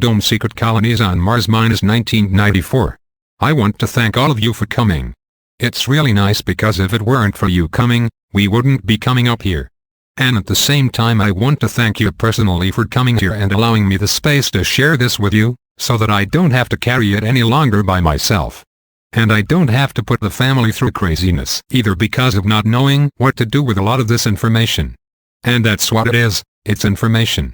Dome secret colonies on Mars -1994. I want to thank all of you for coming. It's really nice because if it weren't for you coming, we wouldn't be coming up here. And at the same time I want to thank you personally for coming here and allowing me the space to share this with you, so that I don't have to carry it any longer by myself. And I don't have to put the family through craziness either because of not knowing what to do with a lot of this information. And that's what it is, it's information.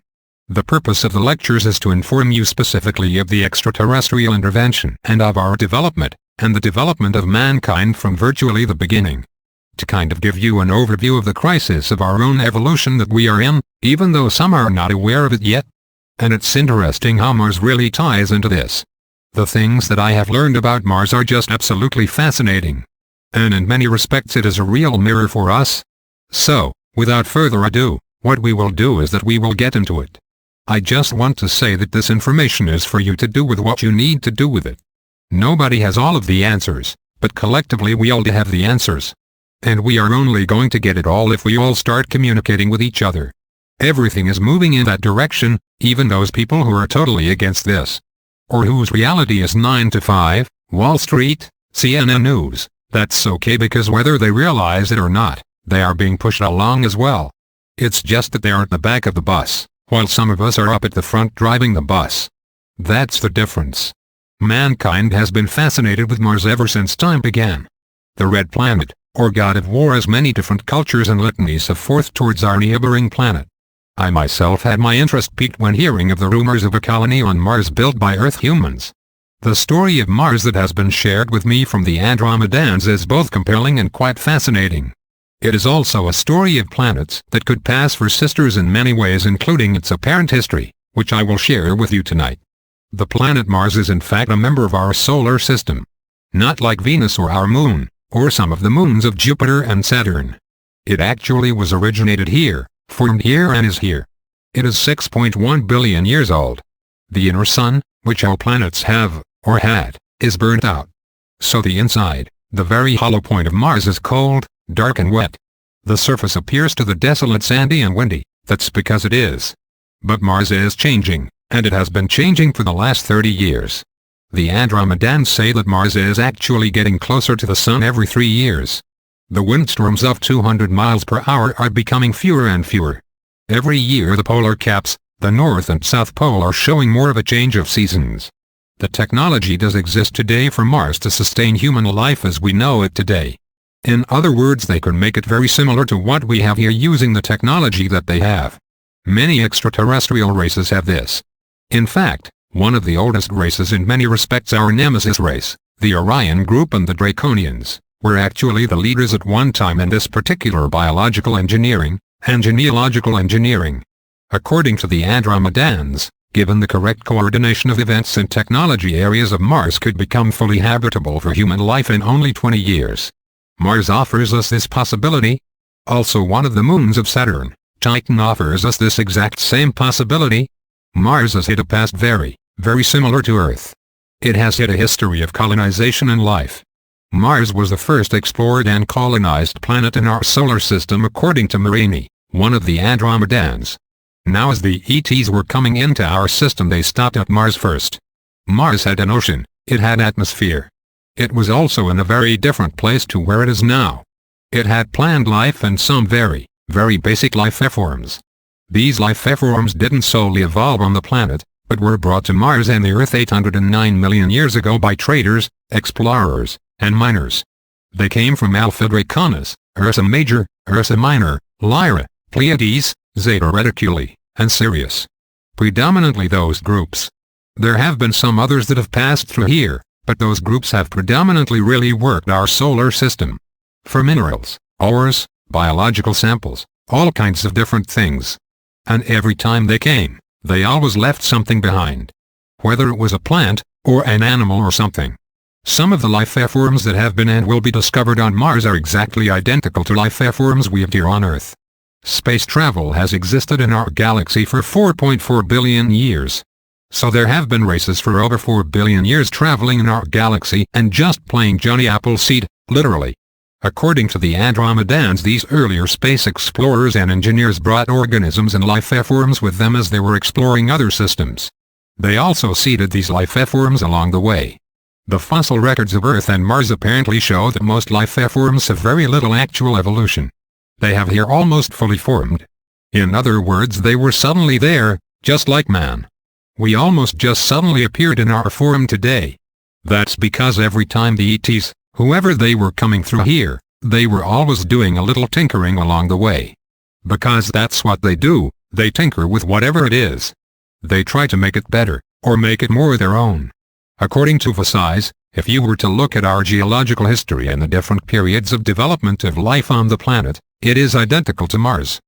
The purpose of the lectures is to inform you specifically of the extraterrestrial intervention and of our development, and the development of mankind from virtually the beginning. To kind of give you an overview of the crisis of our own evolution that we are in, even though some are not aware of it yet. And it's interesting how Mars really ties into this. The things that I have learned about Mars are just absolutely fascinating. And in many respects it is a real mirror for us. So, without further ado, what we will do is that we will get into it. I just want to say that this information is for you to do with what you need to do with it. Nobody has all of the answers, but collectively we all have the answers. And we are only going to get it all if we all start communicating with each other. Everything is moving in that direction, even those people who are totally against this. Or whose reality is 9 to 5, Wall Street, CNN News. That's okay because whether they realize it or not, they are being pushed along as well. It's just that they are at the back of the bus, while some of us are up at the front driving the bus. That's the difference. Mankind has been fascinated with Mars ever since time began. The Red Planet, or God of War, as many different cultures and litanies have forth towards our neighboring planet. I myself had my interest piqued when hearing of the rumors of a colony on Mars built by Earth humans. The story of Mars that has been shared with me from the Andromedans is both compelling and quite fascinating. It is also a story of planets that could pass for sisters in many ways, including its apparent history, which I will share with you tonight. The planet Mars is in fact a member of our solar system. Not like Venus or our moon, or some of the moons of Jupiter and Saturn. It actually was originated here, formed here and is here. It is 6.1 billion years old. The inner sun, which all planets have, or had, is burnt out. So the inside, the very hollow point of Mars is cold, dark and wet. The surface appears to the desolate, sandy and windy. That's because it is. But Mars is changing, and it has been changing for the last 30 years. The Andromedans say that Mars is actually getting closer to the Sun every 3 years. The windstorms of 200 miles per hour are becoming fewer and fewer. Every year the polar caps, the North and South Pole, are showing more of a change of seasons. The technology does exist today for Mars to sustain human life as we know it today. In other words, they can make it very similar to what we have here using the technology that they have. Many extraterrestrial races have this. In fact, one of the oldest races in many respects, our nemesis race, the Orion group and the Draconians, were actually the leaders at one time in this particular biological engineering, and genealogical engineering. According to the Andromedans, given the correct coordination of events and technology, areas of Mars could become fully habitable for human life in only 20 years. Mars offers us this possibility. Also one of the moons of Saturn, Titan, offers us this exact same possibility. Mars has hit a past very similar to Earth. It has hit a history of colonization and life. Mars was the first explored and colonized planet in our solar system according to Marini, one of the Andromedans. Now as the ETs were coming into our system, they stopped at Mars first. Mars had an ocean, it had atmosphere. It was also in a very different place to where it is now. It had plant life and some very basic life forms. These life forms didn't solely evolve on the planet, but were brought to Mars and the Earth 809 million years ago by traders, explorers, and miners. They came from Alpha Draconis, Ursa Major, Ursa Minor, Lyra, Pleiades, Zeta Reticuli, and Sirius. Predominantly those groups. There have been some others that have passed through here, but those groups have predominantly really worked our solar system. For minerals, ores, biological samples, all kinds of different things. And every time they came, they always left something behind. Whether it was a plant, or an animal or something. Some of the life forms that have been and will be discovered on Mars are exactly identical to life forms we have here on Earth. Space travel has existed in our galaxy for 4.4 billion years. So there have been races for over 4 billion years traveling in our galaxy and just playing Johnny Appleseed, literally. According to the Andromedans, these earlier space explorers and engineers brought organisms and life forms with them as they were exploring other systems. They also seeded these life forms along the way. The fossil records of Earth and Mars apparently show that most life forms have very little actual evolution. They have here almost fully formed. In other words, they were suddenly there, just like man. We almost just suddenly appeared in our form today. That's because every time the ETs, whoever they were coming through here, they were always doing a little tinkering along the way. Because that's what they do, they tinker with whatever it is. They try to make it better, or make it more their own. According to Vasai's, if you were to look at our geological history and the different periods of development of life on the planet, it is identical to Mars.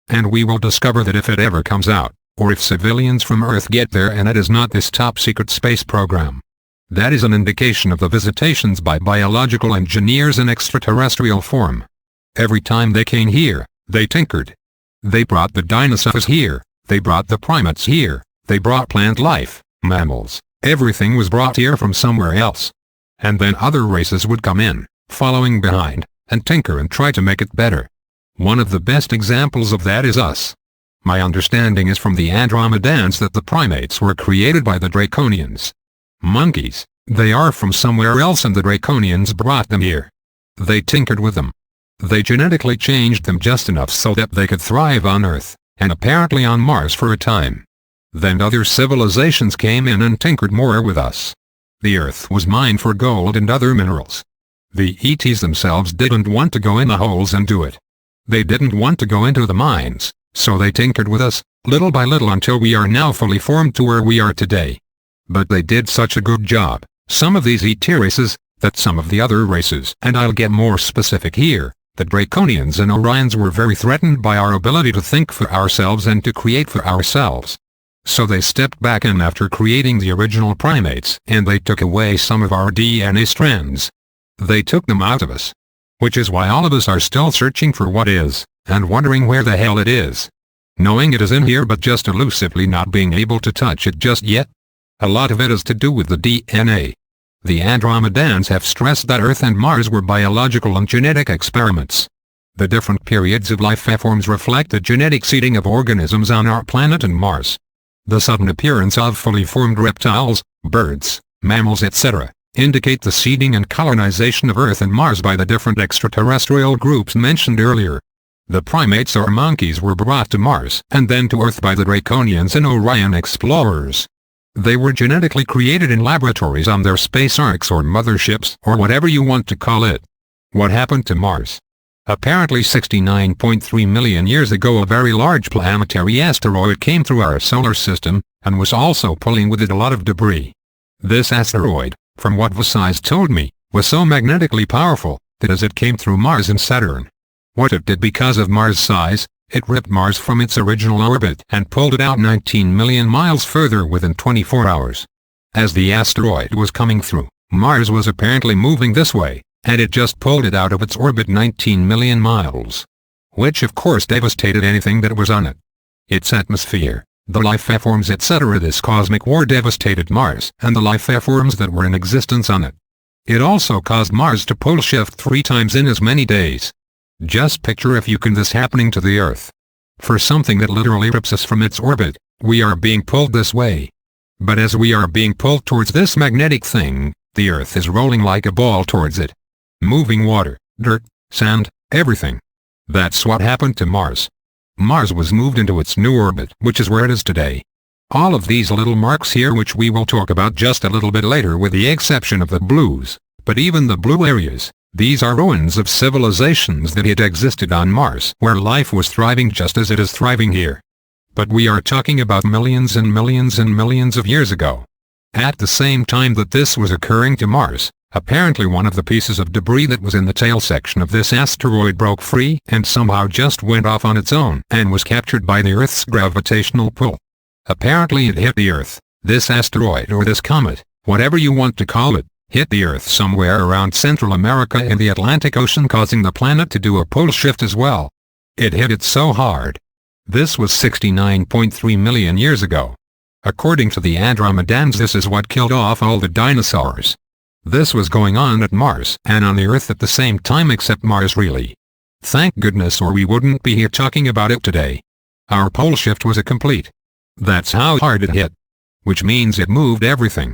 And we will discover that if it ever comes out, or if civilians from Earth get there and it is not this top-secret space program. That is an indication of the visitations by biological engineers in extraterrestrial form. Every time they came here, they tinkered. They brought the dinosaurs here, they brought the primates here, they brought plant life, mammals, everything was brought here from somewhere else. And then other races would come in, following behind, and tinker and try to make it better. One of the best examples of that is us. My understanding is from the Andromedans that the primates were created by the Draconians. Monkeys, they are from somewhere else and the Draconians brought them here. They tinkered with them. They genetically changed them just enough so that they could thrive on Earth, and apparently on Mars for a time. Then other civilizations came in and tinkered more with us. The Earth was mined for gold and other minerals. The ETs themselves didn't want to go in the holes and do it. They didn't want to go into the mines, so they tinkered with us, little by little until we are now fully formed to where we are today. But they did such a good job, some of these ET races, that some of the other races, and I'll get more specific here, the Draconians and Orions were very threatened by our ability to think for ourselves and to create for ourselves. So they stepped back in after creating the original primates, and they took away some of our DNA strands. They took them out of us. Which is why all of us are still searching for what is, and wondering where the hell it is. Knowing it is in here but just elusively not being able to touch it just yet. A lot of it is to do with the DNA. The Andromedans have stressed that Earth and Mars were biological and genetic experiments. The different periods of life forms reflect the genetic seeding of organisms on our planet and Mars. The sudden appearance of fully formed reptiles, birds, mammals etc. indicate the seeding and colonization of Earth and Mars by the different extraterrestrial groups mentioned earlier. The primates or monkeys were brought to Mars and then to Earth by the Draconians and Orion explorers. They were genetically created in laboratories on their space arcs or motherships or whatever you want to call it. What happened to Mars? Apparently 69.3 million years ago a very large planetary asteroid came through our solar system, and was also pulling with it a lot of debris. This asteroid, from what Vasai's told me, was so magnetically powerful, that as it came through Mars and Saturn, what it did because of Mars' size, it ripped Mars from its original orbit and pulled it out 19 million miles further within 24 hours. As the asteroid was coming through, Mars was apparently moving this way, and it just pulled it out of its orbit 19 million miles. Which of course devastated anything that was on it. Its atmosphere, the life forms etc. This cosmic war devastated Mars and the life forms that were in existence on it. It also caused Mars to pole shift 3 times in as many days. Just picture if you can this happening to the Earth. For something that literally rips us from its orbit, we are being pulled this way. But as we are being pulled towards this magnetic thing, the Earth is rolling like a ball towards it. Moving water, dirt, sand, everything. That's what happened to Mars. Mars was moved into its new orbit, which is where it is today. All of these little marks here which we will talk about just a little bit later with the exception of the blues, but even the blue areas, these are ruins of civilizations that had existed on Mars where life was thriving just as it is thriving here. But we are talking about millions and millions and millions of years ago. At the same time that this was occurring to Mars, apparently one of the pieces of debris that was in the tail section of this asteroid broke free and somehow just went off on its own and was captured by the Earth's gravitational pull. Apparently it hit the Earth, this asteroid or this comet, whatever you want to call it, hit the Earth somewhere around Central America and the Atlantic Ocean causing the planet to do a pole shift as well. It hit it so hard. This was 69.3 million years ago. According to the Andromedans this is what killed off all the dinosaurs. This was going on at Mars and on the Earth at the same time except Mars really. Thank goodness or we wouldn't be here talking about it today. Our pole shift was a complete. That's how hard it hit. which means it moved everything.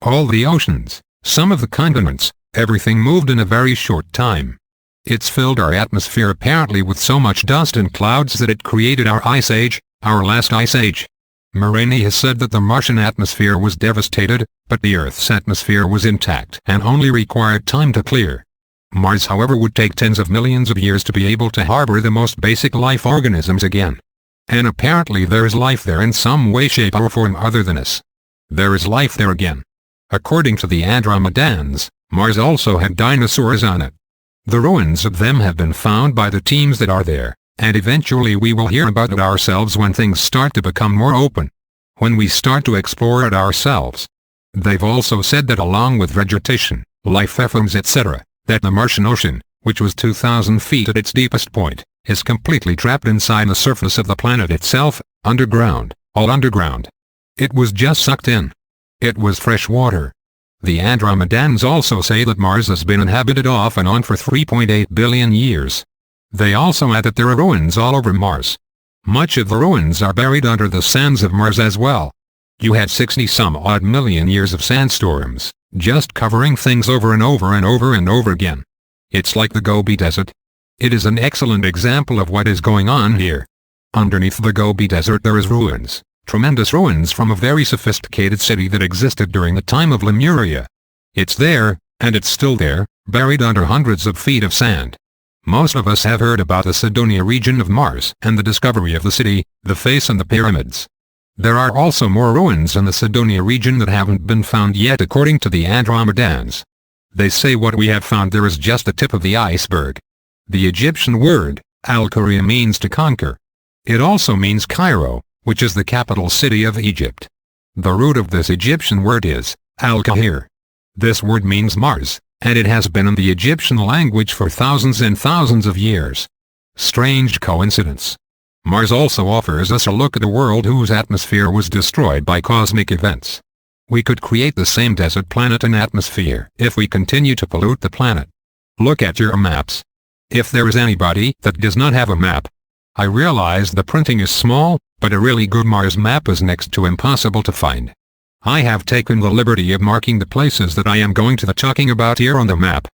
All the oceans, some of the continents, everything moved in a very short time. It's filled our atmosphere apparently with so much dust and clouds that it created our ice age, our last ice age. Marini has said that the Martian atmosphere was devastated, but the Earth's atmosphere was intact and only required time to clear. Mars, however, would take tens of millions of years to be able to harbor the most basic life organisms again. And apparently there is life there in some way, shape or form other than us. There is life there again. According to the Andromedans, Mars also had dinosaurs on it. The ruins of them have been found by the teams that are there, and eventually we will hear about it ourselves when things start to become more open. When we start to explore it ourselves. They've also said that along with vegetation, life forms etc., that the Martian Ocean, which was 2,000 feet at its deepest point, is completely trapped inside the surface of the planet itself, underground, all underground. It was just sucked in. It was fresh water. The Andromedans also say that Mars has been inhabited off and on for 3.8 billion years. They also add that there are ruins all over Mars. Much of the ruins are buried under the sands of Mars as well. You had 60-some-odd million years of sandstorms, just covering things over and over and over and over again. It's like the Gobi Desert. It is an excellent example of what is going on here. Underneath the Gobi Desert there is ruins, tremendous ruins from a very sophisticated city that existed during the time of Lemuria. It's there, and it's still there, buried under hundreds of feet of sand. Most of us have heard about the Cydonia region of Mars and the discovery of the city, the face and the pyramids. There are also more ruins in the Cydonia region that haven't been found yet according to the Andromedans. They say what we have found there is just the tip of the iceberg. The Egyptian word, Al-Qaria, means to conquer. It also means Cairo, which is the capital city of Egypt. The root of this Egyptian word is Al-Qahir. This word means Mars, and it has been in the Egyptian language for thousands and thousands of years. Strange coincidence. Mars also offers us a look at a world whose atmosphere was destroyed by cosmic events. We could create the same desert planet and atmosphere if we continue to pollute the planet. Look at your maps. If there is anybody that does not have a map, I realize the printing is small, but a really good Mars map is next to impossible to find. I have taken the liberty of marking the places that I am going to be talking about here on the map.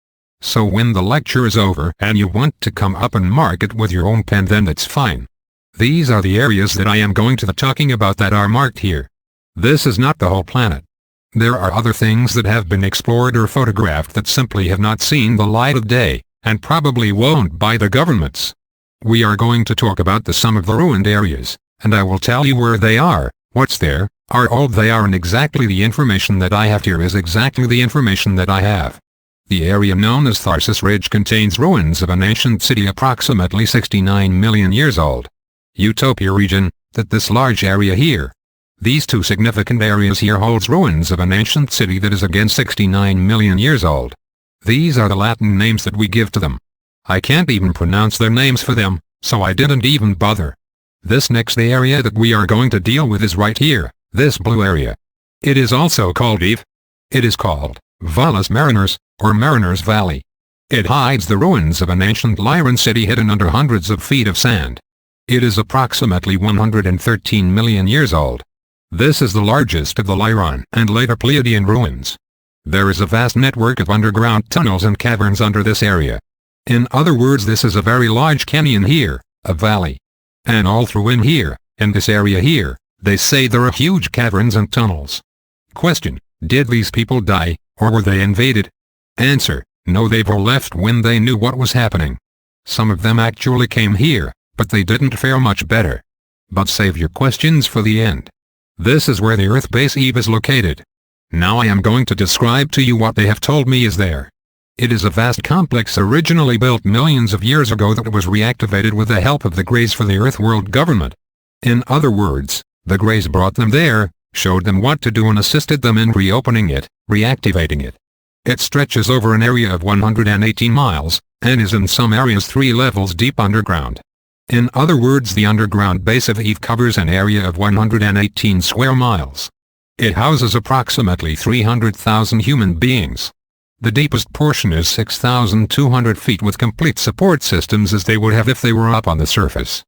So when the lecture is over and you want to come up and mark it with your own pen, then that's fine. These are the areas that I am going to be talking about that are marked here. This is not the whole planet. There are other things that have been explored or photographed that simply have not seen the light of day, and probably won't by the governments. We are going to talk about some of the ruined areas, and I will tell you where they are, what's there, how old they are, and exactly the information that I have here is exactly the information that I have. The area known as Tharsis Ridge contains ruins of an ancient city approximately 69 million years old. Utopia region, that this large area here. These two significant areas here holds ruins of an ancient city that is again 69 million years old. These are the Latin names that we give to them. I can't even pronounce their names for them, so I didn't even bother. This next area that we are going to deal with is right here, this blue area. It is also called Eve. It is called Valles Marineris, or Mariner's Valley. It hides the ruins of an ancient Lyran city hidden under hundreds of feet of sand. It is approximately 113 million years old. This is the largest of the Lyran and later Pleiadian ruins. There is a vast network of underground tunnels and caverns under this area. In other words, this is a very large canyon here, a valley. And all through in here, in this area here, they say there are huge caverns and tunnels. Question: did these people die, or were they invaded? Answer: no, they were left when they knew what was happening. Some of them actually came here, but they didn't fare much better. But save your questions for the end. This is where the Earth base Eve is located. Now I am going to describe to you what they have told me is there. It is a vast complex originally built millions of years ago that was reactivated with the help of the Greys for the Earth World Government. In other words, the Greys brought them there, showed them what to do and assisted them in reopening it, reactivating it. It stretches over an area of 118 miles, and is in some areas 3 levels deep underground. In other words, the underground base of Eve covers an area of 118 square miles. It houses approximately 300,000 human beings. The deepest portion is 6,200 feet with complete support systems as they would have if they were up on the surface.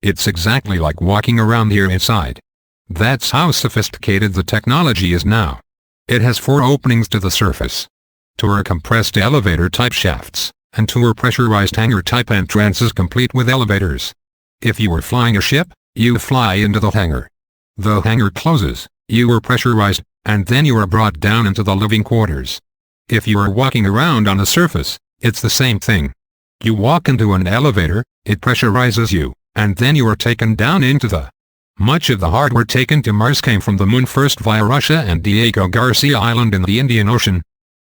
It's exactly like walking around here inside. That's how sophisticated the technology is now. It has 4 openings to the surface. 2 are compressed elevator-type shafts, and 2 are pressurized hangar-type entrances complete with elevators. If you were flying a ship, you fly into the hangar. The hangar closes, you are pressurized, and then you are brought down into the living quarters. If you are walking around on the surface, it's the same thing. You walk into an elevator, it pressurizes you, and then you are taken down into the... Much of the hardware taken to Mars came from the moon first via Russia and Diego Garcia Island in the Indian Ocean.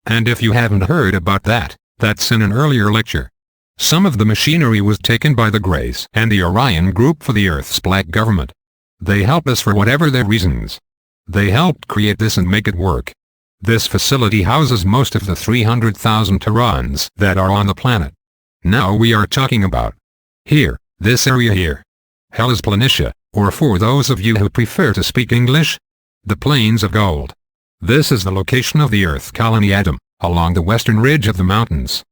And if you haven't heard about that, that's in an earlier lecture. Some of the machinery was taken by the Greys and the Orion group for the Earth's black government. They helped us for whatever their reasons. They helped create this and make it work. This facility houses most of the 300,000 Terrans that are on the planet. Now we are talking about here, this area here. Hellas Planitia, or for those of you who prefer to speak English, the Plains of Gold. This is the location of the Earth colony Adam, along the western ridge of the mountains.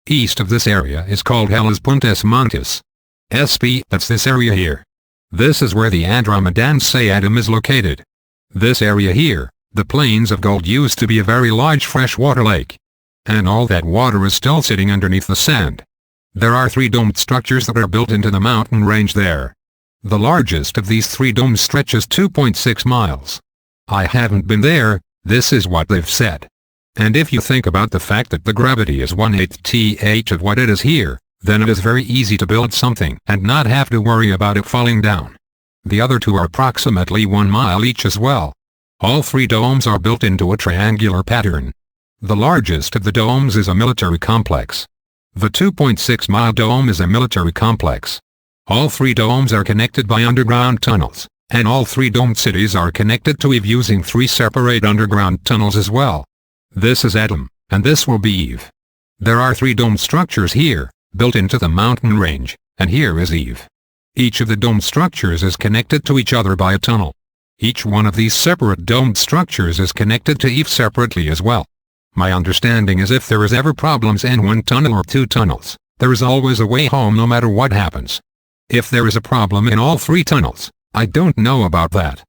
East of this area is called Hellas Puntis Montis. SP, that's this area here. This is where the Andromedans say Adam is located. This area here, the Plains of Gold, used to be a very large freshwater lake. And all that water is still sitting underneath the sand. There are 3 domed structures that are built into the mountain range there. The largest of these 3 domes stretches 2.6 miles. I haven't been there, this is what they've said. And if you think about the fact that the gravity is 1/8th of what it is here, then it is very easy to build something and not have to worry about it falling down. The other 2 are approximately 1 mile each as well. All 3 domes are built into a triangular pattern. The largest of the domes is a military complex. The 2.6-mile dome is a military complex. All 3 domes are connected by underground tunnels, and all 3 domed cities are connected to Eve using 3 separate underground tunnels as well. This is Adam, and this will be Eve. There are 3 domed structures here, built into the mountain range, and here is Eve. Each of the domed structures is connected to each other by a tunnel. Each one of these separate domed structures is connected to Eve separately as well. My understanding is if there is ever problems in 1 tunnel or 2 tunnels, there is always a way home no matter what happens. If there is a problem in all 3 tunnels, I don't know about that.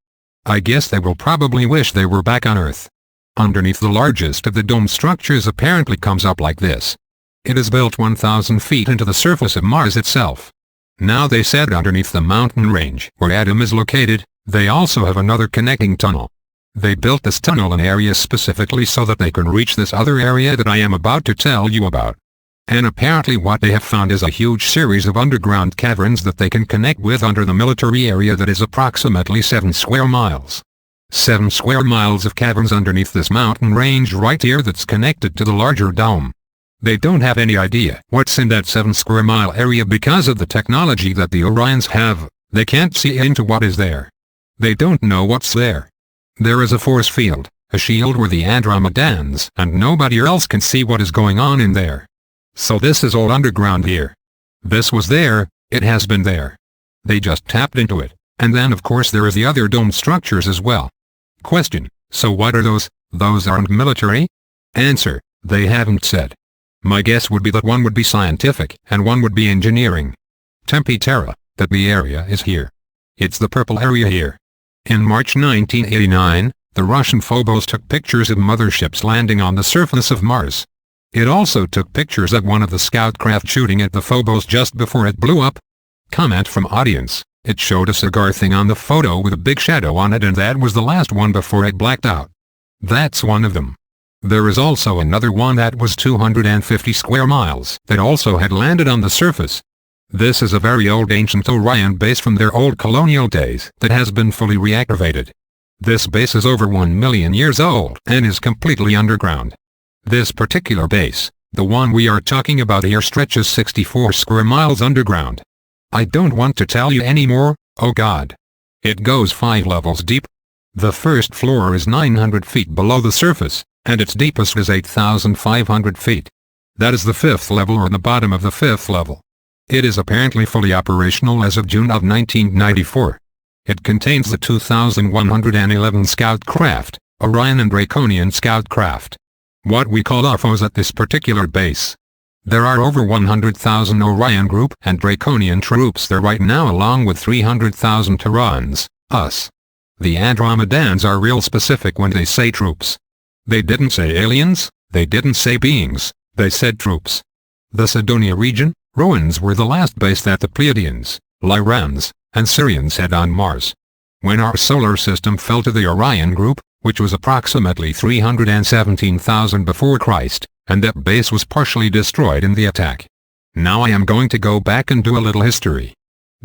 I guess they will probably wish they were back on Earth. Underneath the largest of the dome structures apparently comes up like this. It is built 1,000 feet into the surface of Mars itself. Now they said underneath the mountain range where Adam is located, they also have another connecting tunnel. They built this tunnel in area specifically so that they can reach this other area that I am about to tell you about. And apparently what they have found is a huge series of underground caverns that they can connect with under the military area that is approximately 7 square miles. 7 square miles of caverns underneath this mountain range right here that's connected to the larger dome. They don't have any idea what's in that 7 square mile area because of the technology that the Orions have. They can't see into what is there. They don't know what's there. There is a force field, a shield where the Andromedans and nobody else can see what is going on in there. So this is all underground here. This was there, it has been there. They just tapped into it, and then of course there is the other dome structures as well. Question: so what are those? Those aren't military? Answer: they haven't said. My guess would be that one would be scientific and one would be engineering. Tempe Terra, that the area is here. It's the purple area here. In March 1989, the Russian Phobos took pictures of motherships landing on the surface of Mars. It also took pictures of one of the scout craft shooting at the Phobos just before it blew up. Comment from audience: it showed a cigar thing on the photo with a big shadow on it, and that was the last one before it blacked out. That's one of them. There is also another one that was 250 square miles that also had landed on the surface. This is a very old ancient Orion base from their old colonial days that has been fully reactivated. This base is over 1 million years old and is completely underground. This particular base, the one we are talking about here, stretches 64 square miles underground. I don't want to tell you anymore, oh God. It goes 5 levels deep. The first floor is 900 feet below the surface, and its deepest is 8,500 feet. That is the 5th level, or the bottom of the 5th level. It is apparently fully operational as of June of 1994. It contains the 2,111 scout craft, Orion and Draconian scout craft. What we call UFOs at this particular base. There are over 100,000 Orion group and Draconian troops there right now, along with 300,000 Terrans, us. The Andromedans are real specific when they say troops. They didn't say aliens, they didn't say beings, they said troops. The Cydonia region, Roans were the last base that the Pleiadians, Lyrans, and Sirians had on Mars. When our solar system fell to the Orion group, which was approximately 317,000 before Christ, and that base was partially destroyed in the attack. Now I am going to go back and do a little history.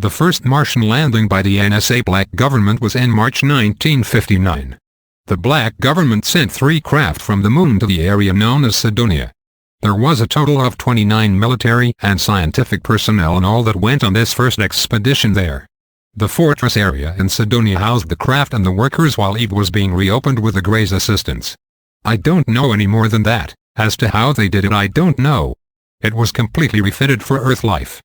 The first Martian landing by the NSA Black government was in March 1959. The Black government sent 3 craft from the moon to the area known as Cydonia. There was a total of 29 military and scientific personnel in all that went on this first expedition there. The fortress area in Cydonia housed the craft and the workers while Eve was being reopened with the Grey's assistance. I don't know any more than that. As to how they did it, I don't know. It was completely refitted for Earth life.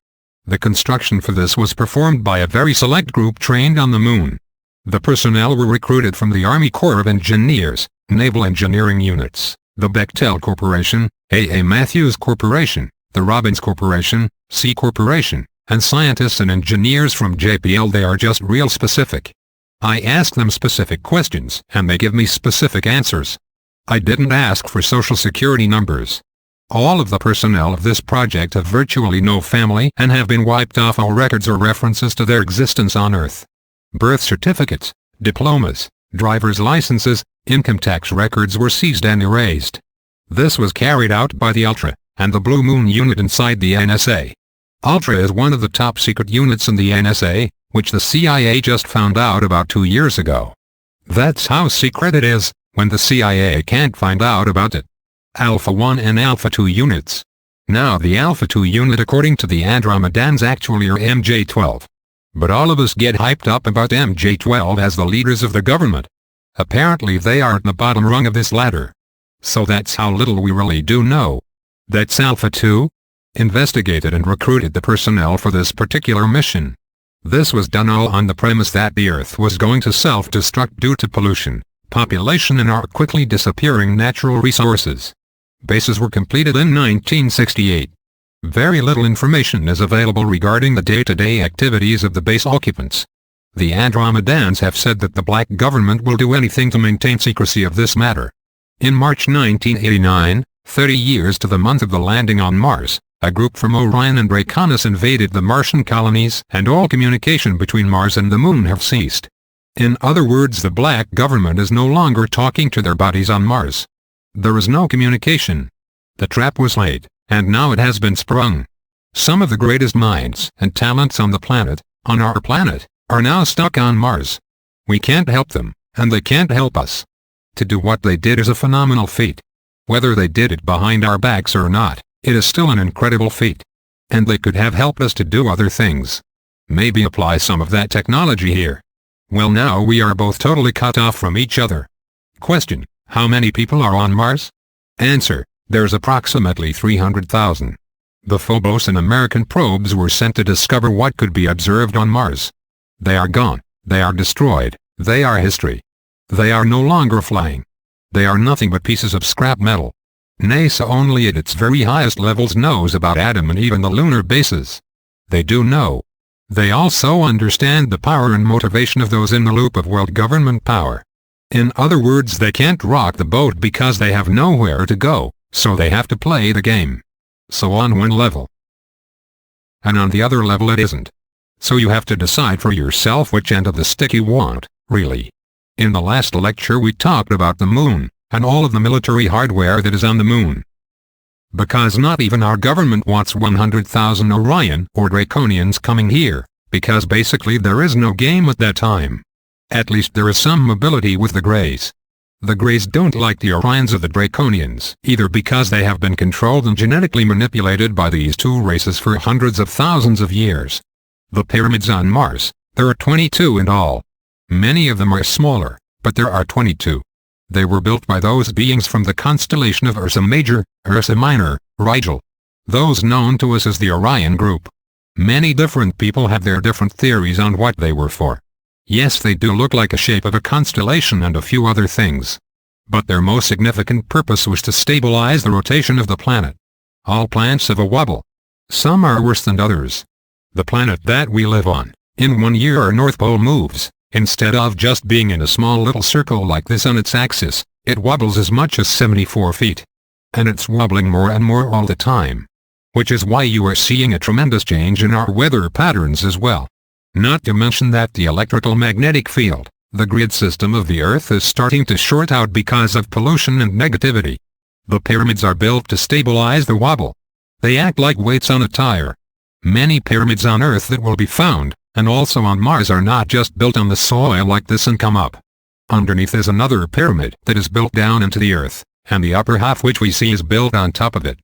The construction for this was performed by a very select group trained on the moon. The personnel were recruited from the Army Corps of Engineers, Naval Engineering Units, the Bechtel Corporation, A. Matthews Corporation, the Robbins Corporation, C Corporation, and scientists and engineers from JPL. They are just real specific. I ask them specific questions and they give me specific answers. I didn't ask for social security numbers. All of the personnel of this project have virtually no family and have been wiped off all records or references to their existence on Earth. Birth certificates, diplomas, driver's licenses, income tax records were seized and erased. This was carried out by the Ultra and the Blue Moon unit inside the NSA. Ultra is one of the top secret units in the NSA, which the CIA just found out about 2 years ago. That's how secret it is, when the CIA can't find out about it. Alpha 1 and Alpha 2 units. Now the Alpha 2 unit according to the Andromedans actually are MJ-12. But all of us get hyped up about MJ-12 as the leaders of the government. Apparently they are at the bottom rung of this ladder. So that's how little we really do know. That's Alpha 2. Investigated and recruited the personnel for this particular mission. This was done all on the premise that the Earth was going to self-destruct due to pollution, population and our quickly disappearing natural resources. Bases were completed in 1968. Very little information is available regarding the day-to-day activities of the base occupants. The Andromedans have said that the Black government will do anything to maintain secrecy of this matter. In March 1989, 30 years to the month of the landing on Mars, a group from Orion and Draconis invaded the Martian colonies and all communication between Mars and the Moon have ceased. In other words, the Black government is no longer talking to their buddies on Mars. There is no communication. The trap was laid, and now it has been sprung. Some of the greatest minds and talents on the planet, on our planet, are now stuck on Mars. We can't help them, and they can't help us. To do what they did is a phenomenal feat. Whether they did it behind our backs or not, it is still an incredible feat. And they could have helped us to do other things. Maybe apply some of that technology here. Well, now we are both totally cut off from each other. Question: how many people are on Mars? Answer: there's approximately 300,000. The Phobos and American probes were sent to discover what could be observed on Mars. They are gone. They are destroyed. They are history. They are no longer flying. They are nothing but pieces of scrap metal. NASA only at its very highest levels knows about Adam and Eve and the lunar bases. They do know. They also understand the power and motivation of those in the loop of world government power. In other words, they can't rock the boat because they have nowhere to go, so they have to play the game. So on one level. And on the other level it isn't. So you have to decide for yourself which end of the stick you want, really. In the last lecture we talked about the moon, and all of the military hardware that is on the moon. Because not even our government wants 100,000 Orion or Draconians coming here, because basically there is no game at that time. At least there is some mobility with the Greys. The Greys don't like the Orions or the Draconians, either because they have been controlled and genetically manipulated by these two races for hundreds of thousands of years. The pyramids on Mars, there are 22 in all. Many of them are smaller, but there are 22. They were built by those beings from the constellation of Ursa Major, Ursa Minor, Rigel. Those known to us as the Orion group. Many different people have their different theories on what they were for. Yes, they do look like a shape of a constellation and a few other things. But their most significant purpose was to stabilize the rotation of the planet. All planets have a wobble. Some are worse than others. The planet that we live on, in 1 year our North Pole moves, Instead of just being in a small little circle like this on its axis, it wobbles as much as 74 feet. And it's wobbling more and more all the time. Which is why you are seeing a tremendous change in our weather patterns as well. Not to mention that the electrical magnetic field, the grid system of the Earth, is starting to short out because of pollution and negativity. The pyramids are built to stabilize the wobble. They act like weights on a tire. Many pyramids on Earth that will be found, and also on Mars, are not just built on the soil like this and come up. Underneath is another pyramid that is built down into the Earth, and the upper half which we see is built on top of it.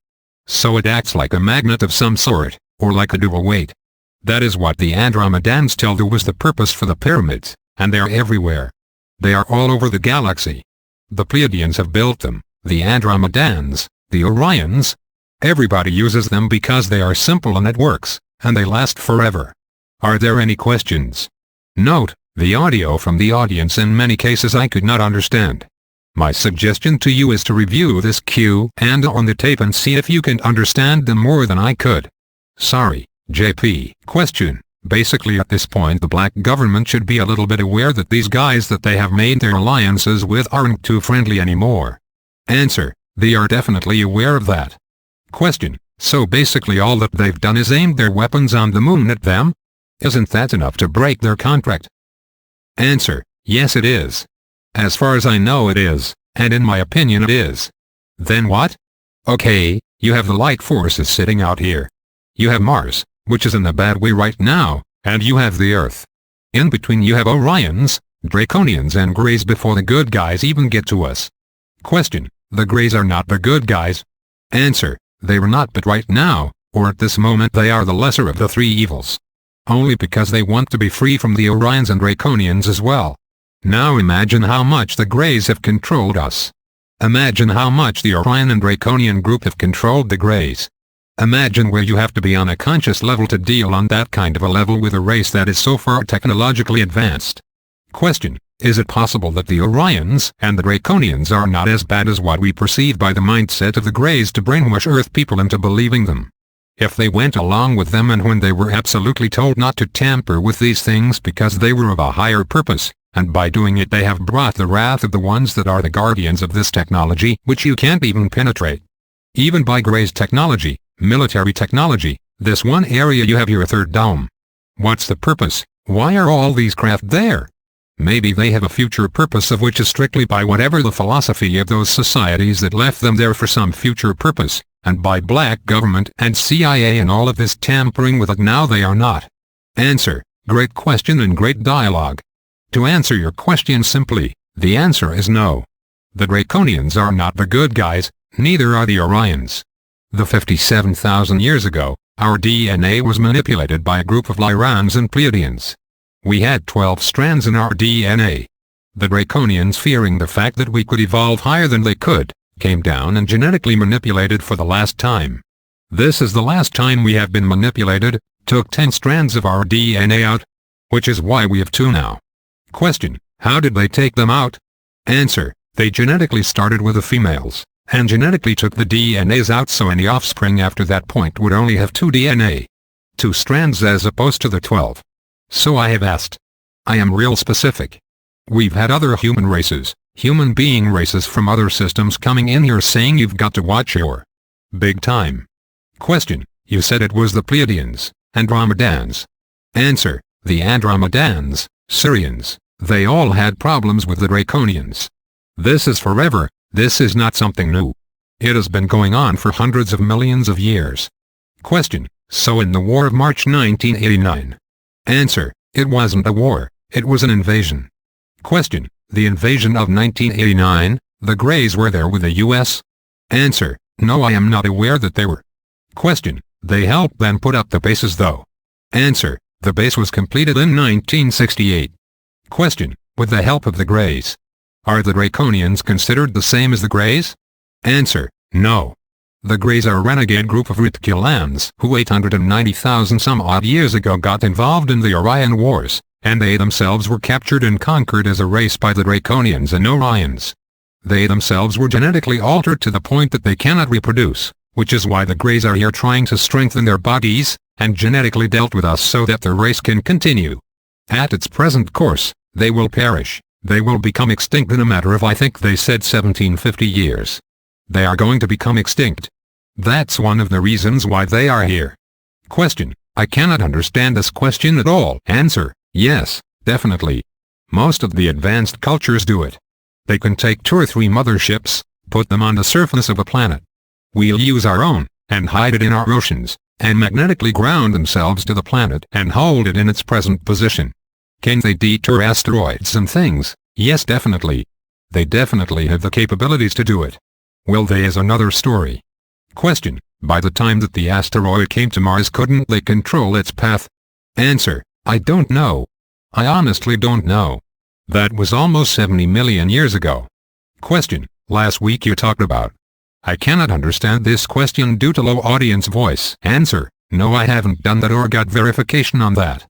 So it acts like a magnet of some sort, or like a dual weight. That is what the Andromedans tell you was the purpose for the pyramids, and they are everywhere. They are all over the galaxy. The Pleiadians have built them, the Andromedans, the Orions. Everybody uses them because they are simple and it works, and they last forever. Are there any questions? Note, the audio from the audience in many cases I could not understand. My suggestion to you is to review this Q&A on the tape and see if you can understand them more than I could. Sorry, JP. Question. Basically at this point the black government should be a little bit aware that these guys that they have made their alliances with aren't too friendly anymore. Answer. They are definitely aware of that. Question. So basically all that they've done is aimed their weapons on the moon at them? Isn't that enough to break their contract? Answer. Yes it is. As far as I know it is, and in my opinion it is. Then what? Okay, you have the light forces sitting out here. You have Mars, which is in a bad way right now, and you have the Earth. In between you have Orions, Draconians and Greys before the good guys even get to us. Question. The Greys are not the good guys? Answer. They were not, but right now, or at this moment, they are the lesser of the three evils. Only because they want to be free from the Orions and Draconians as well. Now imagine how much the Greys have controlled us. Imagine how much the Orion and Draconian group have controlled the Greys. Imagine where you have to be on a conscious level to deal on that kind of a level with a race that is so far technologically advanced. Question. Is it possible that the Orions and the Draconians are not as bad as what we perceive by the mindset of the Greys to brainwash Earth people into believing them? If they went along with them and when they were absolutely told not to tamper with these things because they were of a higher purpose, and by doing it they have brought the wrath of the ones that are the guardians of this technology which you can't even penetrate. Even by Grey's technology, military technology, this one area you have your third dome. What's the purpose? Why are all these craft there? Maybe they have a future purpose of which is strictly by whatever the philosophy of those societies that left them there for some future purpose, and by black government and CIA and all of this tampering with it now they are not. Answer. Great question and great dialogue. To answer your question simply, the answer is no. The Draconians are not the good guys, neither are the Orions. The 57,000 years ago, our DNA was manipulated by a group of Lyrans and Pleiadians. We had 12 strands in our DNA. The Draconians, fearing the fact that we could evolve higher than they could, came down and genetically manipulated for the last time. This is the last time we have been manipulated, took 10 strands of our DNA out. Which is why we have 2 now. Question. How did they take them out? Answer. They genetically started with the females, and genetically took the DNAs out so any offspring after that point would only have 2 DNA. 2 strands as opposed to the 12. So I have asked. I am real specific. We've had other human races, human being races from other systems coming in here saying you've got to watch your big time. Question. You said it was the Pleiadians, Andromedans. Answer. The Andromedans, Syrians, they all had problems with the Draconians. This is forever, this is not something new. It has been going on for hundreds of millions of years. Question. So in the War of March 1989. Answer. It wasn't a war, it was an invasion. Question. The invasion of 1989, the Greys were there with the US? Answer. No, I am not aware that they were. Question. They helped them put up the bases though. Answer. The base was completed in 1968. Question. With the help of the Greys. Are the Draconians considered the same as the Greys? Answer. No. The Greys are a renegade group of Ritkulans who 890,000 some odd years ago got involved in the Orion Wars, and they themselves were captured and conquered as a race by the Draconians and Orions. They themselves were genetically altered to the point that they cannot reproduce, which is why the Greys are here trying to strengthen their bodies, and genetically dealt with us so that their race can continue. At its present course, They will perish. They will become extinct in a matter of, I think they said, 1750 years. They are going to become extinct. That's one of the reasons why they are here. Question: I cannot understand this question at all. Answer: yes, definitely. Most of the advanced cultures do it. They can take 2 or 3 motherships, put them on the surface of a planet. We'll use our own, and hide it in our oceans, and magnetically ground themselves to the planet and hold it in its present position. Can they detour asteroids and things? Yes, definitely. They definitely have the capabilities to do it. Will they is another story. Question: by the time that the asteroid came to Mars, couldn't they control its path? Answer: I don't know. I honestly don't know. That was almost 70 million years ago. Question: last week you talked about. I cannot understand this question due to low audience voice. Answer: no, I haven't done that or got verification on that.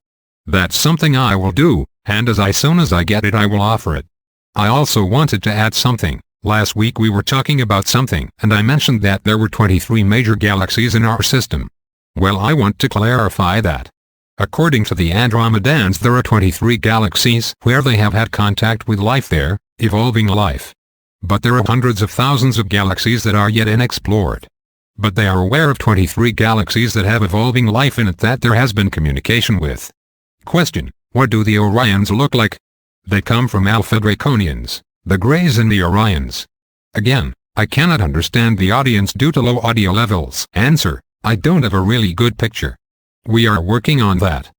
That's something I will do, and as soon as I get it I will offer it. I also wanted to add something. Last week we were talking about something, and I mentioned that there were 23 major galaxies in our system. Well, I want to clarify that. According to the Andromedans, there are 23 galaxies where they have had contact with life there, evolving life. But there are hundreds of thousands of galaxies that are yet unexplored. But they are aware of 23 galaxies that have evolving life in it that there has been communication with. Question: what do the Orions look like? They come from Alpha Draconians, the Greys and the Orions. Again, I cannot understand the audience due to low audio levels. Answer: I don't have a really good picture. We are working on that.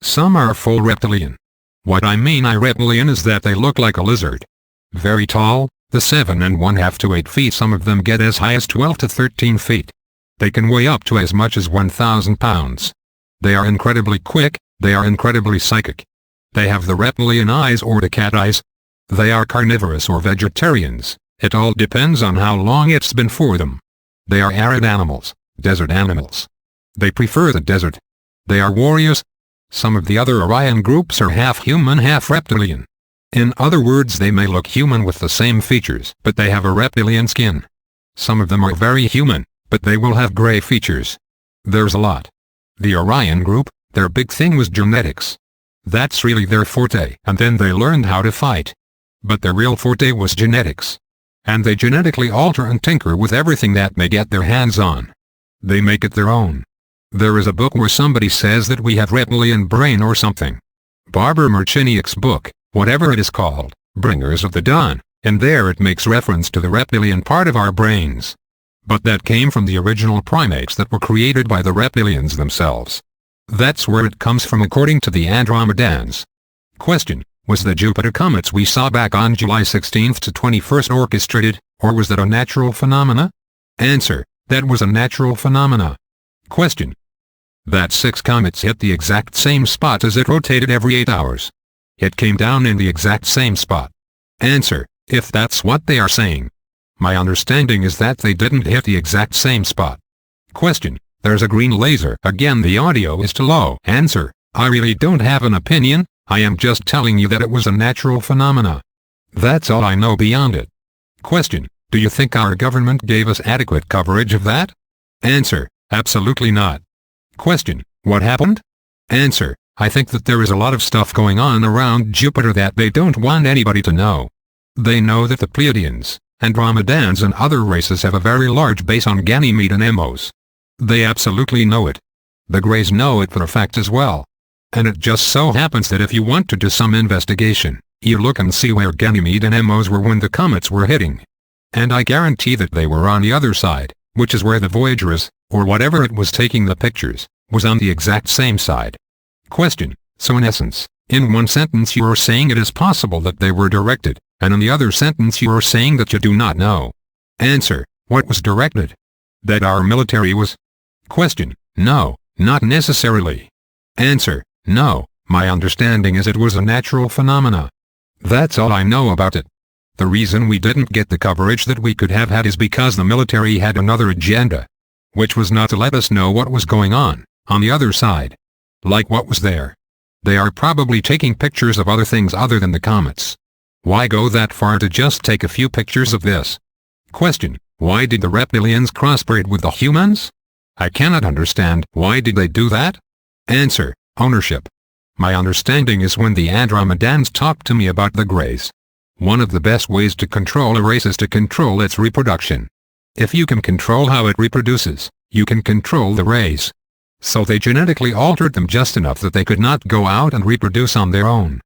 Some are full reptilian. What I mean by reptilian is that they look like a lizard. Very tall, the 7½ to 8 feet. Some of them get as high as 12 to 13 feet. They can weigh up to as much as 1,000 pounds. They are incredibly quick, they are incredibly psychic. They have the reptilian eyes or the cat eyes. They are carnivorous or vegetarians. It all depends on how long it's been for them. They are arid animals, desert animals. They prefer the desert. They are warriors. Some of the other Orion groups are half human, half reptilian. In other words, they may look human with the same features, but they have a reptilian skin. Some of them are very human, but they will have gray features. There's a lot. The Orion group, their big thing was genetics. That's really their forte, and then they learned how to fight. But their real forte was genetics. And they genetically alter and tinker with everything that they get their hands on. They make it their own. There is a book where somebody says that we have reptilian brain or something. Barbara Marchiniak's book, whatever it is called, Bringers of the Dawn, and there it makes reference to the reptilian part of our brains. But that came from the original primates that were created by the reptilians themselves. That's where it comes from according to the Andromedans. Question: was the Jupiter comets we saw back on July 16th to 21st orchestrated, or was that a natural phenomena? Answer: that was a natural phenomena. Question: that 6 comets hit the exact same spot as it rotated every 8 hours. It came down in the exact same spot. Answer: if that's what they are saying. My understanding is that they didn't hit the exact same spot. Question: there's a green laser. Again, the audio is too low. Answer: I really don't have an opinion, I am just telling you that it was a natural phenomena. That's all I know beyond it. Question: do you think our government gave us adequate coverage of that? Answer: absolutely not. Question: what happened? Answer: I think that there is a lot of stuff going on around Jupiter that they don't want anybody to know. They know that the Pleiadians, Andromedans and other races have a very large base on Ganymede and Emos. They absolutely know it. The Greys know it for a fact as well. And it just so happens that if you want to do some investigation, you look and see where Ganymede and Emos were when the comets were hitting. And I guarantee that they were on the other side, which is where the Voyager is, or whatever it was taking the pictures, was on the exact same side. Question: so in essence, in one sentence you are saying it is possible that they were directed, and in the other sentence you are saying that you do not know. Answer: what was directed? That our military was? Question: no, not necessarily. Answer: no, my understanding is it was a natural phenomena. That's all I know about it. The reason we didn't get the coverage that we could have had is because the military had another agenda, which was not to let us know what was going on the other side. Like what was there. They are probably taking pictures of other things other than the comets. Why go that far to just take a few pictures of this? Question: why did the reptilians crossbreed with the humans? I cannot understand. Why did they do that? Answer: ownership. My understanding is when the Andromedans talked to me about the Greys. One of the best ways to control a race is to control its reproduction. If you can control how it reproduces, you can control the race. So they genetically altered them just enough that they could not go out and reproduce on their own.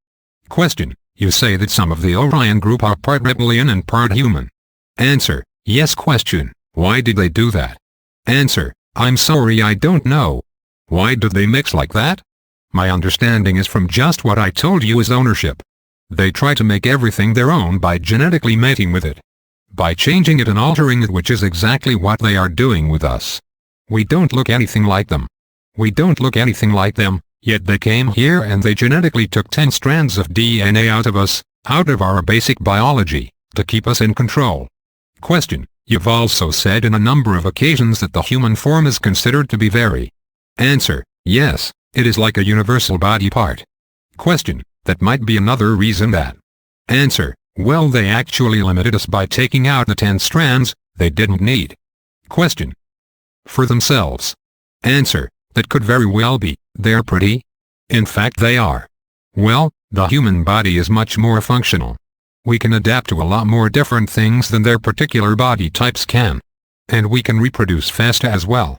Question: you say that some of the Orion group are part reptilian and part human. Answer: yes. Question: why did they do that? Answer: I'm sorry, I don't know. Why did they mix like that? My understanding is from just what I told you is ownership. They try to make everything their own by genetically mating with it. By changing it and altering it, which is exactly what they are doing with us. We don't look anything like them. We don't look anything like them, yet they came here and they genetically took 10 strands of DNA out of us, out of our basic biology, to keep us in control. Question: you've also said in a number of occasions that the human form is considered to be very. Answer: yes, it is like a universal body part. Question: that might be another reason that. Answer: well, they actually limited us by taking out the 10 strands they didn't need. Question: for themselves. Answer: that could very well be. They're pretty. In fact they are. Well, the human body is much more functional. We can adapt to a lot more different things than their particular body types can. And we can reproduce faster as well.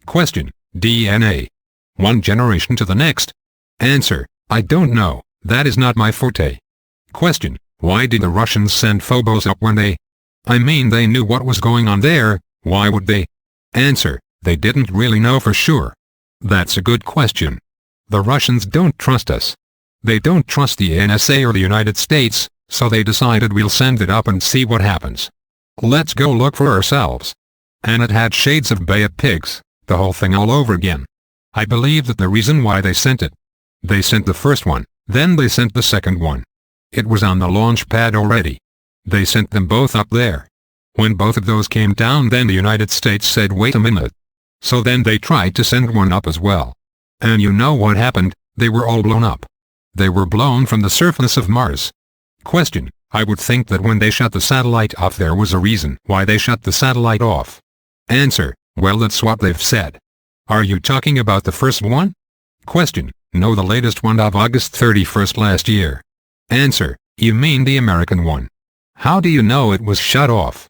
Question: DNA. One generation to the next? Answer: I don't know, that is not my forte. Question: why did the Russians send Phobos up when they... I mean, they knew what was going on there, why would they? Answer: they didn't really know for sure. That's a good question. The Russians don't trust us. They don't trust the NSA or the United States, so they decided we'll send it up and see what happens. Let's go look for ourselves. And it had shades of Bay of Pigs, the whole thing all over again. I believe that the reason why they sent it. They sent the first one, then they sent the second one. It was on the launch pad already. They sent them both up there. When both of those came down, then the United States said, wait a minute. So then they tried to send one up as well. And you know what happened? They were all blown up. They were blown from the surface of Mars. Question: I would think that when they shut the satellite off there was a reason why they shut the satellite off. Answer: well, that's what they've said. Are you talking about the first one? Question: no, the latest one of August 31st last year. Answer: you mean the American one? How do you know it was shut off?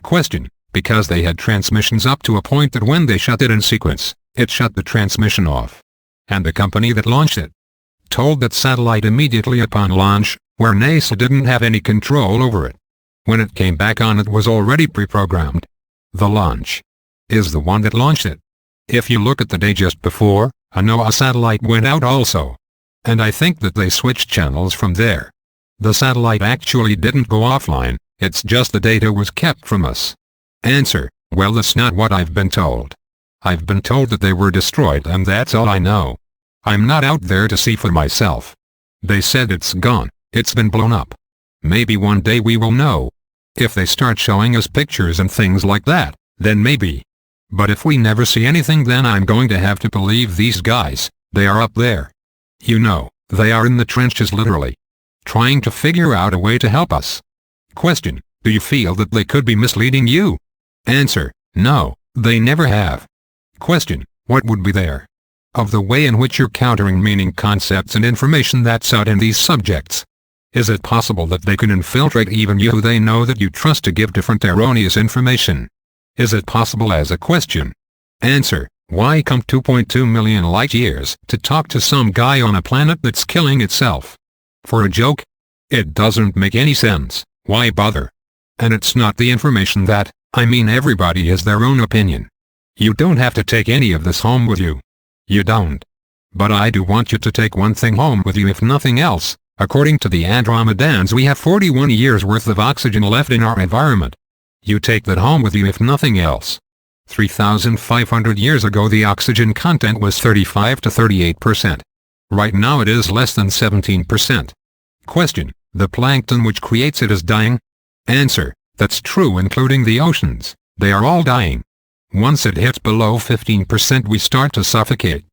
Question: because they had transmissions up to a point that when they shut it in sequence, it shut the transmission off. And the company that launched it told that satellite immediately upon launch, where NASA didn't have any control over it. When it came back on, it was already pre-programmed. The launch is the one that launched it. If you look at the day just before, a NOAA satellite went out also. And I think that they switched channels from there. The satellite actually didn't go offline, it's just the data was kept from us. Answer: well, that's not what I've been told. I've been told that they were destroyed and that's all I know. I'm not out there to see for myself. They said it's gone, it's been blown up. Maybe one day we will know. If they start showing us pictures and things like that, then maybe. But if we never see anything, then I'm going to have to believe these guys, they are up there. You know, they are in the trenches literally. Trying to figure out a way to help us. Question: do you feel that they could be misleading you? Answer: no, they never have. Question: what would be there? Of the way in which you're countering meaning concepts and information that's out in these subjects. Is it possible that they can infiltrate even you who they know that you trust to give different erroneous information? Is it possible as a question? Answer: why come 2.2 million light years to talk to some guy on a planet that's killing itself? For a joke? It doesn't make any sense, why bother? And it's not the information that, I mean, everybody has their own opinion. You don't have to take any of this home with you. You don't. But I do want you to take one thing home with you if nothing else. According to the Andromedans, we have 41 years worth of oxygen left in our environment. You take that home with you if nothing else. 3,500 years ago the oxygen content was 35 to 38%. Right now it is less than 17%. Question: the plankton which creates it is dying? Answer: that's true, including the oceans. They are all dying. Once it hits below 15% we start to suffocate.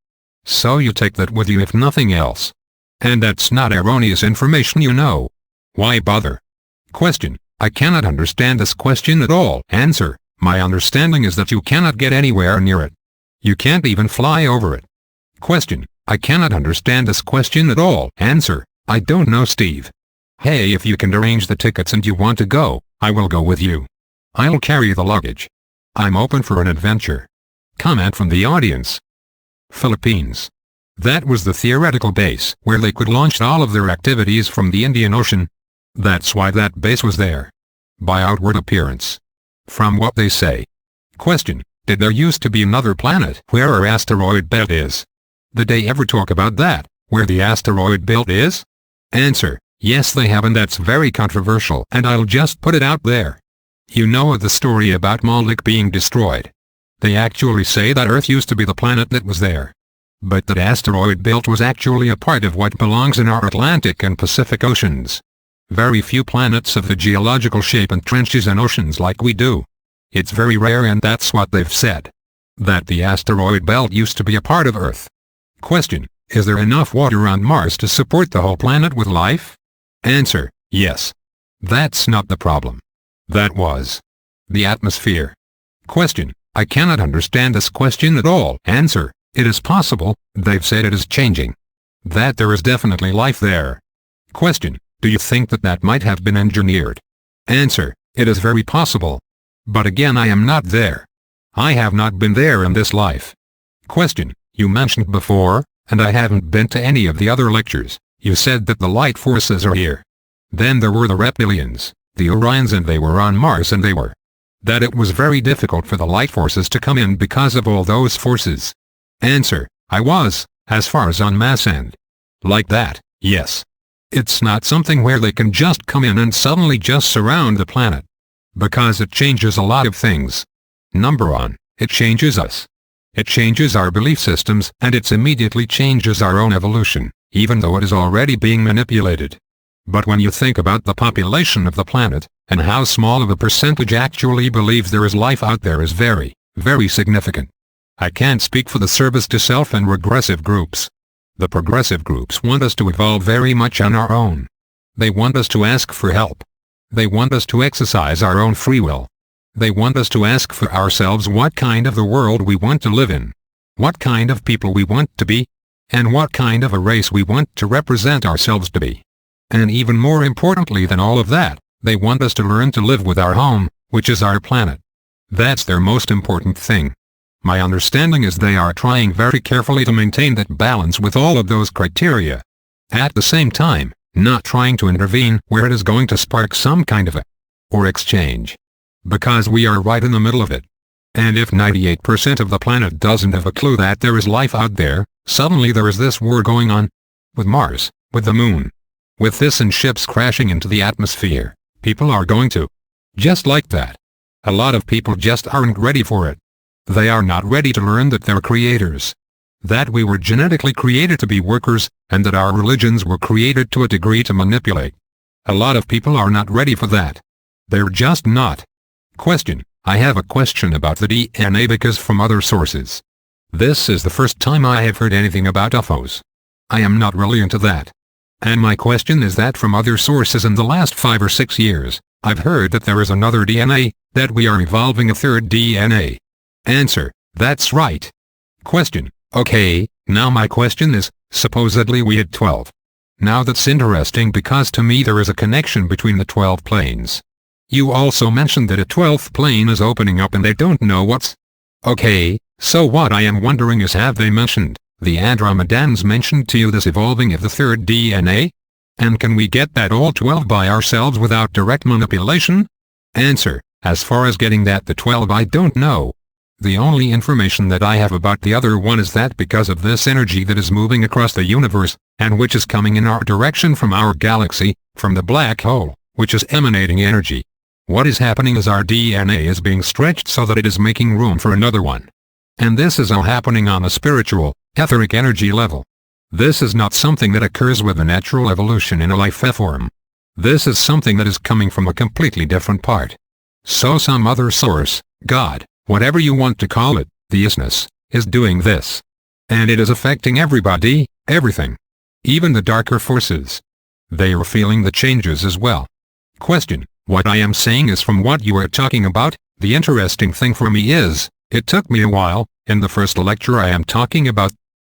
So you take that with you if nothing else. And that's not erroneous information, you know. Why bother? Question: I cannot understand this question at all. Answer: my understanding is that you cannot get anywhere near it. You can't even fly over it. Question: I cannot understand this question at all. Answer: I don't know, Steve. Hey, if you can arrange the tickets and you want to go, I will go with you. I'll carry the luggage. I'm open for an adventure. Comment from the audience. Philippines. That was the theoretical base where they could launch all of their activities from the Indian Ocean. That's why that base was there. By outward appearance. From what they say. Question: did there used to be another planet where our asteroid belt is? Did they ever talk about that, where the asteroid belt is? Answer: yes they have, and that's very controversial, and I'll just put it out there. You know the story about Moloch being destroyed. They actually say that Earth used to be the planet that was there. But that asteroid belt was actually a part of what belongs in our Atlantic and Pacific Oceans. Very few planets have the geological shape and trenches and oceans like we do. It's very rare, and that's what they've said. That the asteroid belt used to be a part of Earth. Question: is there enough water on Mars to support the whole planet with life? Answer: yes. That's not the problem. That was the atmosphere. Question: I cannot understand this question at all. Answer: it is possible, they've said it is changing. That there is definitely life there. Question: do you think that that might have been engineered? Answer: it is very possible. But again, I am not there. I have not been there in this life. Question: you mentioned before, and I haven't been to any of the other lectures, you said that the light forces are here. Then there were the reptilians, the Orions, and they were on Mars, and they were. That it was very difficult for the light forces to come in because of all those forces. Answer: I was, as far as on mass and like that, yes. It's not something where they can just come in and suddenly just surround the planet. Because it changes a lot of things. Number one, it changes us. It changes our belief systems, and it immediately changes our own evolution, even though it is already being manipulated. But when you think about the population of the planet, and how small of a percentage actually believes there is life out there, is very, very significant. I can't speak for the service to self and regressive groups. The progressive groups want us to evolve very much on our own. They want us to ask for help. They want us to exercise our own free will. They want us to ask for ourselves what kind of the world we want to live in, what kind of people we want to be, and what kind of a race we want to represent ourselves to be. And even more importantly than all of that, they want us to learn to live with our home, which is our planet. That's their most important thing. My understanding is they are trying very carefully to maintain that balance with all of those criteria. At the same time, not trying to intervene where it is going to spark some kind of a or exchange. Because we are right in the middle of it. And if 98% of the planet doesn't have a clue that there is life out there, suddenly there is this war going on. With Mars, with the moon. With this and ships crashing into the atmosphere, people are going to. Just like that. A lot of people just aren't ready for it. They are not ready to learn that they're creators. That we were genetically created to be workers, and that our religions were created to a degree to manipulate. A lot of people are not ready for that. They're just not. Question: I have a question about the DNA because from other sources. This is the first time I have heard anything about UFOs. I am not really into that. And my question is that from other sources in the last 5 or 6 years, I've heard that there is another DNA, that we are evolving a third DNA. Answer: that's right. Question: okay, now my question is, supposedly we had 12. Now that's interesting because to me there is a connection between the 12 planes. You also mentioned that a 12th plane is opening up and they don't know what's. Okay, so what I am wondering is, have they mentioned, the Andromedans mentioned to you this evolving of the third DNA? And can we get that all 12 by ourselves without direct manipulation? Answer: as far as getting that the 12, I don't know. The only information that I have about the other one is that because of this energy that is moving across the universe, and which is coming in our direction from our galaxy, from the black hole, which is emanating energy. What is happening is our DNA is being stretched so that it is making room for another one. And this is all happening on a spiritual, etheric energy level. This is not something that occurs with a natural evolution in a life form. This is something that is coming from a completely different part. So some other source, God, whatever you want to call it, the isness, is doing this. And it is affecting everybody, everything. Even the darker forces. They are feeling the changes as well. Question: what I am saying is from what you are talking about, the interesting thing for me is, it took me a while, in the first lecture I am talking about,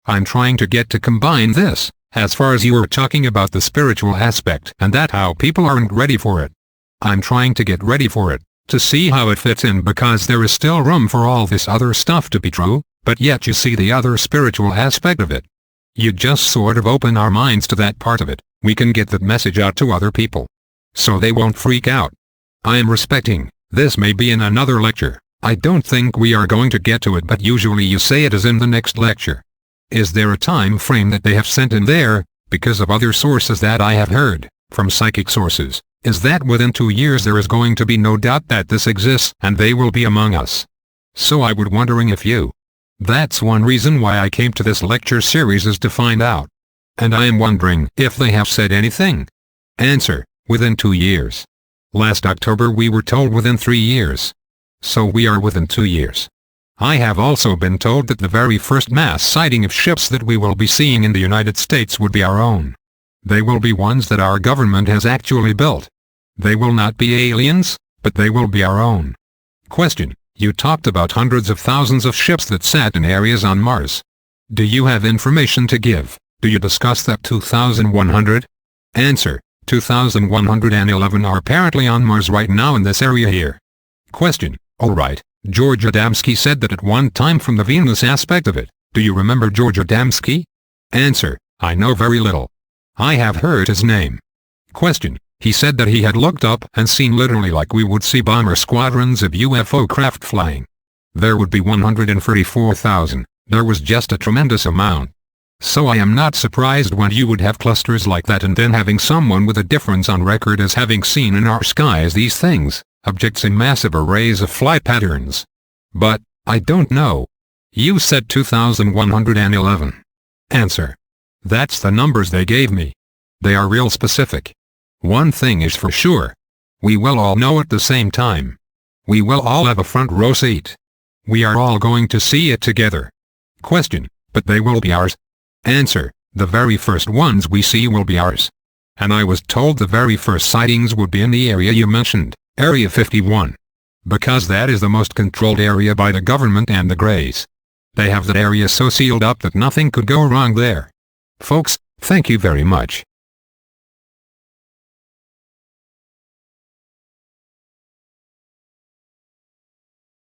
I'm trying to get to combine this, as far as you were talking about the spiritual aspect and that how people aren't ready for it. I'm trying to get ready for it, to see how it fits in because there is still room for all this other stuff to be true, but yet you see the other spiritual aspect of it. You just sort of open our minds to that part of it, we can get that message out to other people. So they won't freak out. I am respecting, this may be in another lecture, I don't think we are going to get to it but usually you say it is in the next lecture. Is there a time frame that they have sent in there, because of other sources that I have heard, from psychic sources, is that within 2 years there is going to be no doubt that this exists and they will be among us. So I would wondering if you. That's one reason why I came to this lecture series is to find out. And I am wondering if they have said anything. Answer, within 2 years. Last October we were told within 3 years. So we are within 2 years. I have also been told that the very first mass sighting of ships that we will be seeing in the United States would be our own. They will be ones that our government has actually built. They will not be aliens, but they will be our own. Question, you talked about hundreds of thousands of ships that sat in areas on Mars. Do you have information to give? Do you discuss that 2,100? Answer, 2,111 are apparently on Mars right now in this area here. Question, alright. George Adamski said that at one time from the Venus aspect of it. Do you remember George Adamski? Answer, I know very little. I have heard his name. Question, he said that he had looked up and seen literally like we would see bomber squadrons of UFO craft flying. There would be 134,000, there was just a tremendous amount. So I am not surprised when you would have clusters like that and then having someone with a difference on record as having seen in our skies these things. Objects in massive arrays of flight patterns. But, I don't know. You said 2,111. Answer. That's the numbers they gave me. They are real specific. One thing is for sure. We will all know at the same time. We will all have a front row seat. We are all going to see it together. Question, but they will be ours? Answer, the very first ones we see will be ours. And I was told the very first sightings would be in the area you mentioned. Area 51. Because that is the most controlled area by the government and the Greys. They have that area so sealed up that nothing could go wrong there. Folks, thank you very much.